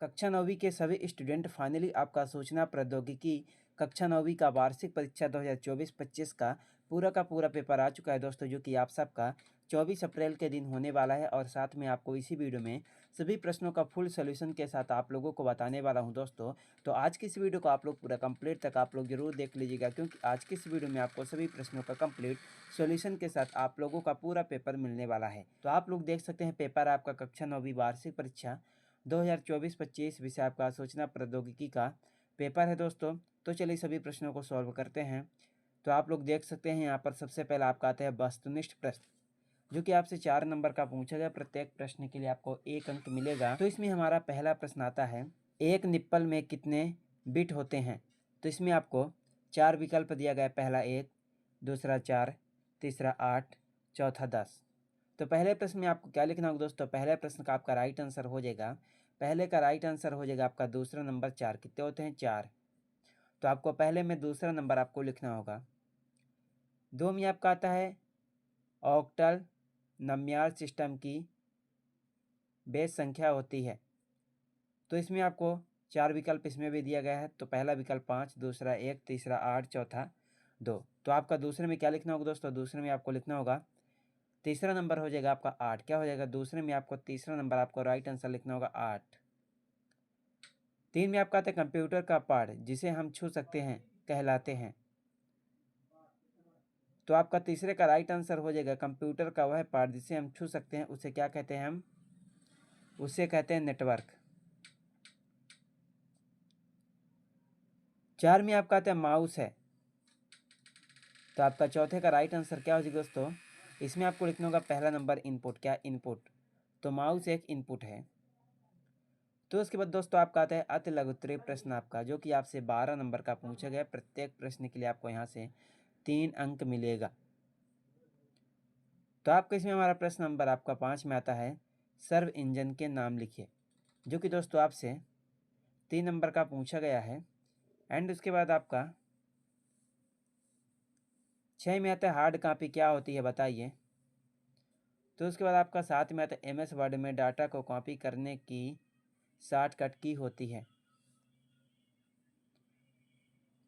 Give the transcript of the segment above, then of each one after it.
कक्षा 9वीं के सभी स्टूडेंट फाइनली आपका सूचना प्रौद्योगिकी कक्षा 9वीं का वार्षिक परीक्षा 2024-25 का पूरा पेपर आ चुका है दोस्तों, जो कि आप सबका 24 अप्रैल के दिन होने वाला है। और साथ में आपको इसी वीडियो में सभी प्रश्नों का फुल सॉल्यूशन के साथ आप लोगों को बताने वाला हूं दोस्तों। तो आज की इस वीडियो को आप लोग पूरा कंप्लीट तक आप लोग जरूर देख लीजिएगा, क्योंकि आज की इस वीडियो में आपको सभी प्रश्नों का कंप्लीट सॉल्यूशन के साथ आप लोगों का पूरा पेपर मिलने वाला है। तो आप लोग देख सकते हैं पेपर आपका कक्षा 9वीं वार्षिक परीक्षा 2024-25 विषय आपका सूचना प्रौद्योगिकी का पेपर है दोस्तों। तो चलिए सभी प्रश्नों को सॉल्व करते हैं। तो आप लोग देख सकते हैं यहाँ पर सबसे पहला आपका आता है वस्तुनिष्ठ प्रश्न, जो कि आपसे 4 नंबर का पूछा गया। प्रत्येक प्रश्न के लिए आपको 1 अंक मिलेगा। तो इसमें हमारा पहला प्रश्न आता है, एक निप्पल में कितने बिट होते हैं? तो इसमें आपको 4 विकल्प दिया गया है। पहला 1, दूसरा 4, तीसरा 8, चौथा 10। तो पहले प्रश्न में आपको क्या लिखना होगा दोस्तों? पहले प्रश्न का आपका राइट आंसर हो जाएगा, पहले का राइट आंसर हो जाएगा आपका दूसरा नंबर 4। कितने होते हैं? 4। तो आपको पहले में दूसरा नंबर आपको लिखना होगा। 2 में आपका आता है ऑक्टल नम्यार सिस्टम की बेस संख्या होती है। तो इसमें आपको 4 विकल्प इसमें भी दिया गया है। तो पहला विकल्प 5, दूसरा 1, तीसरा 8, चौथा 2। तो आपका दूसरे में क्या लिखना होगा दोस्तों? दूसरे में आपको लिखना होगा तीसरा नंबर हो जाएगा आपका 8। क्या हो जाएगा? दूसरे में आपको तीसरा नंबर आपको राइट आंसर लिखना होगा 8। 3 में आपका आता है कंप्यूटर का पार्ट जिसे हम छू सकते हैं कहलाते हैं। तो आपका तीसरे का राइट आंसर हो जाएगा कंप्यूटर का वह पार्ट जिसे हम छू सकते हैं, उसे क्या कहते हैं? हम उसे कहते हैं नेटवर्क। 4 में आपका आता है माउस है। तो आपका चौथे का राइट आंसर क्या हो जाएगा दोस्तों? इसमें आपको लिखना होगा पहला नंबर इनपुट। क्या? इनपुट। तो माउस एक इनपुट है। तो उसके बाद दोस्तों आपका आता है अति लघुत्तरीय प्रश्न आपका, जो कि आपसे 12 नंबर का पूछा गया। प्रत्येक प्रश्न के लिए आपको यहाँ से 3 अंक मिलेगा। तो आपका इसमें हमारा प्रश्न नंबर आपका 5 में आता है सर्व इंजन के नाम लिखिए, जो कि दोस्तों आपसे 3 नंबर का पूछा गया है। एंड उसके बाद आपका 6 में आता है हार्ड कॉपी क्या होती है बताइए। तो उसके बाद आपका 7 में आता है MS वर्ड में डाटा को कॉपी करने की शॉर्टकट की होती है।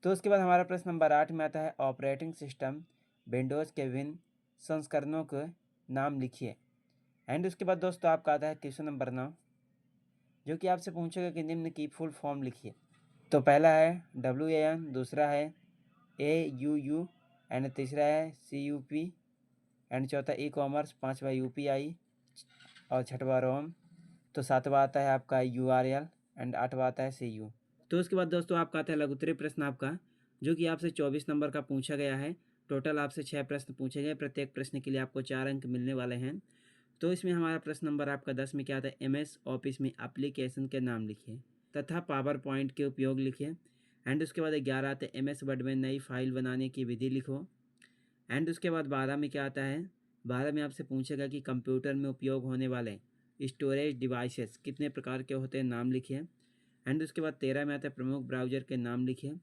तो उसके बाद हमारा प्रश्न नंबर 8 में आता है ऑपरेटिंग सिस्टम विंडोज़ के विभिन्न संस्करणों के नाम लिखिए। एंड उसके बाद दोस्तों आपका आता है क्वेश्चन नंबर 9, जो कि आपसे पूछेगा कि निम्न की फुल फॉर्म लिखिए। तो पहला है WAN, दूसरा है AUU, एंड तीसरा है CUP, एंड चौथा ई-कॉमर्स, पाँचवा UPI और छठवा रोम। तो सातवां आता है आपका URL एंड आठवां आता है CU। तो उसके बाद दोस्तों आपका आता है लघुत्तरीय प्रश्न आपका, जो कि आपसे 24 नंबर का पूछा गया है। टोटल आपसे 6 प्रश्न पूछे गए। प्रत्येक प्रश्न के लिए आपको 4 अंक मिलने वाले हैं। तो इसमें हमारा प्रश्न नंबर आपका 10 में क्या आता है MS ऑफिस में एप्लीकेशन के नाम लिखिए तथा पावर पॉइंट के उपयोग लिखिए। एंड उसके बाद 11 आता है MS वर्ड में नई फाइल बनाने की विधि लिखो। एंड उसके बाद 12 में क्या आता है? 12 में आपसे पूछेगा कि कंप्यूटर में उपयोग होने वाले स्टोरेज डिवाइसेस कितने प्रकार के होते हैं, नाम लिखिए। एंड उसके बाद 13 में आता है प्रमुख ब्राउज़र के नाम लिखिए।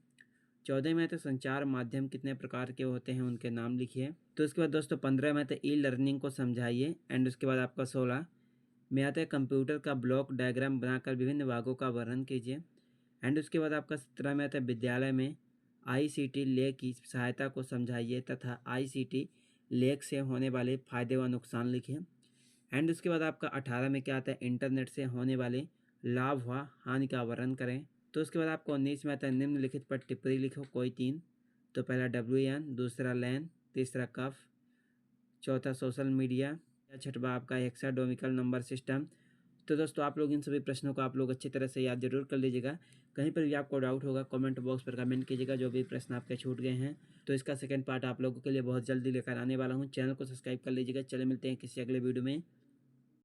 14 में आता है संचार माध्यम कितने प्रकार के होते हैं, उनके नाम लिखिए। तो उसके बाद दोस्तों 15 में आता है ई लर्निंग को समझाइए। एंड उसके बाद आपका 16 में आता है कंप्यूटर का ब्लॉक डायग्राम बनाकर विभिन्न भागों का वर्णन कीजिए। एंड उसके बाद आपका 17 में आता है विद्यालय में ICT लेख की सहायता को समझाइए तथा ICT लेख से होने वाले फायदे व नुकसान लिखिए। एंड उसके बाद आपका 18 में क्या आता है इंटरनेट से होने वाले लाभ व हानि का वर्णन करें। तो उसके बाद आपको 19 में आता है निम्नलिखित पर टिप्पणी लिखो कोई 3। तो पहला WAN, दूसरा LAN, तीसरा कफ, चौथा सोशल मीडिया, छठवा आपका हेक्साडेसिमल नंबर सिस्टम। तो दोस्तों आप लोग इन सभी प्रश्नों को आप लोग अच्छी तरह से याद जरूर कर लीजिएगा। कहीं पर भी आपको डाउट होगा कमेंट बॉक्स पर कमेंट कीजिएगा, जो भी प्रश्न आपके छूट गए हैं। तो इसका सेकंड पार्ट आप लोगों के लिए बहुत जल्दी लेकर आने वाला हूं। चैनल को सब्सक्राइब कर लीजिएगा। चले मिलते हैं किसी अगले वीडियो में।